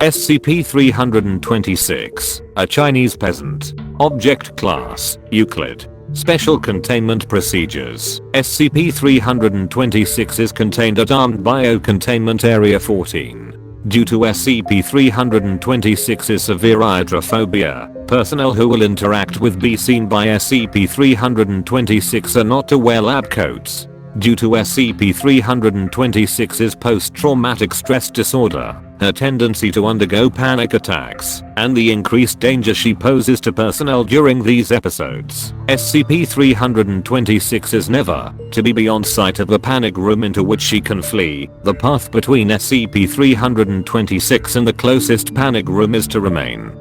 SCP-326, a Chinese peasant. Object Class, Euclid. Special Containment Procedures. SCP-326 is contained at Armed Biocontainment Area 14. Due to SCP-326's severe hydrophobia, personnel who will interact with be seen by SCP-326 are not to wear lab coats. Due to SCP-326's post-traumatic stress disorder, her tendency to undergo panic attacks, and the increased danger she poses to personnel during these episodes, SCP-326 is never to be beyond sight of a panic room into which she can flee. The path between SCP-326 and the closest panic room is to remain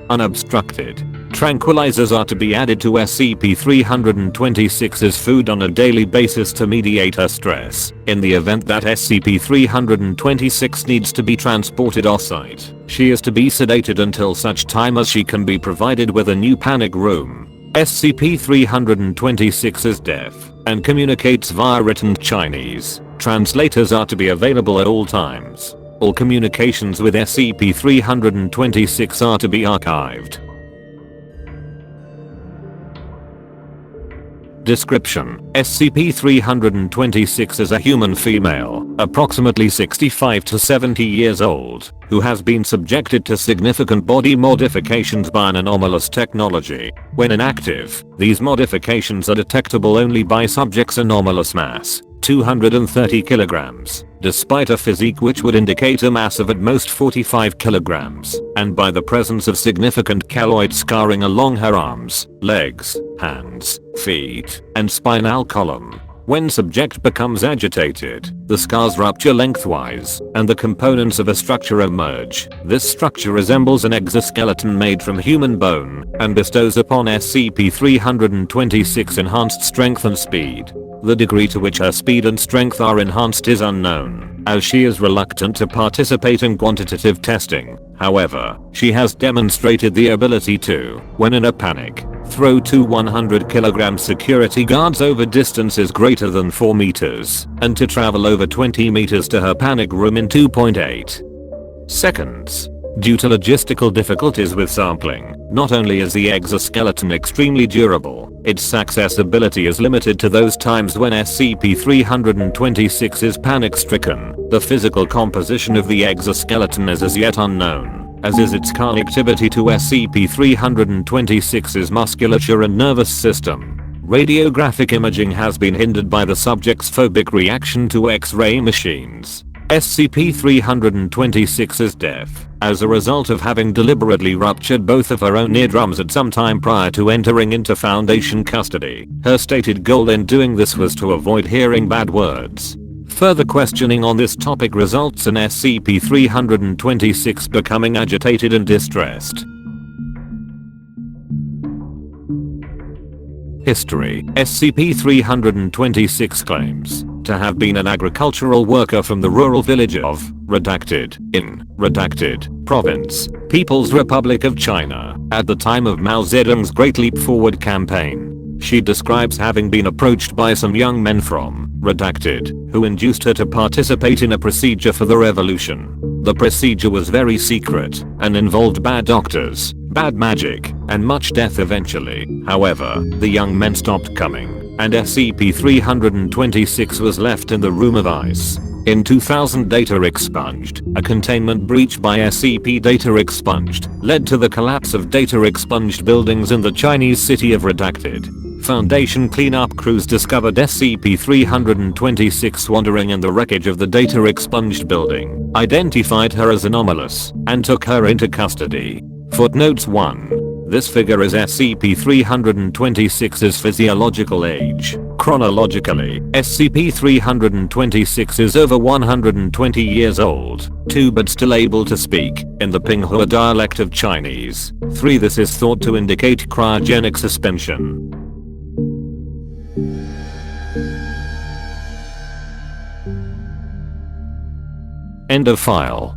unobstructed. Tranquilizers are to be added to SCP-326's food on a daily basis to mediate her stress. In the event that SCP-326 needs to be transported off-site, she is to be sedated until such time as she can be provided with a new panic room. SCP-326 is deaf and communicates via written Chinese. Translators are to be available at all times. All communications with SCP-326 are to be archived. Description: SCP-326 is a human female, approximately 65 to 70 years old, who has been subjected to significant body modifications by an anomalous technology. When inactive, these modifications are detectable only by subject's anomalous mass, 230 kilograms, despite a physique which would indicate a mass of at most 45 kilograms, and by the presence of significant keloid scarring along her arms, legs, hands, feet, and spinal column. When subject becomes agitated, the scars rupture lengthwise, and the components of a structure emerge. This structure resembles an exoskeleton made from human bone, and bestows upon SCP-326 enhanced strength and speed. The degree to which her speed and strength are enhanced is unknown, as she is reluctant to participate in quantitative testing. However, she has demonstrated the ability to, when in a panic, throw two 100 kg security guards over distances greater than 4 meters, and to travel over 20 meters to her panic room in 2.8 seconds. Due to logistical difficulties with sampling, not only is the exoskeleton extremely durable, its accessibility is limited to those times when SCP-326 is panic-stricken. The physical composition of the exoskeleton is as yet unknown, as is its connectivity to SCP-326's musculature and nervous system. Radiographic imaging has been hindered by the subject's phobic reaction to X-ray machines. SCP-326 is deaf, as a result of having deliberately ruptured both of her own eardrums at some time prior to entering into Foundation custody. Her stated goal in doing this was to avoid hearing bad words. Further questioning on this topic results in SCP-326 becoming agitated and distressed. History: SCP-326 claims to have been an agricultural worker from the rural village of Province, People's Republic of China, at the time of Mao Zedong's Great Leap Forward campaign. She describes having been approached by some young men from who induced her to participate in a procedure for the revolution. The procedure was very secret and involved bad doctors, bad magic, and much death eventually. However, the young men stopped coming, and SCP-326 was left in the room of ice. In 2000, data expunged. A containment breach by SCP data expunged led to the collapse of data expunged buildings in the Chinese city of Foundation cleanup crews discovered SCP-326 wandering in the wreckage of the data expunged building, identified her as anomalous, and took her into custody. Footnotes 1. This figure is SCP-326's physiological age. Chronologically, SCP-326 is over 120 years old, 2 but still able to speak, in the Pinghua dialect of Chinese. 3. This is thought to indicate cryogenic suspension. End of file.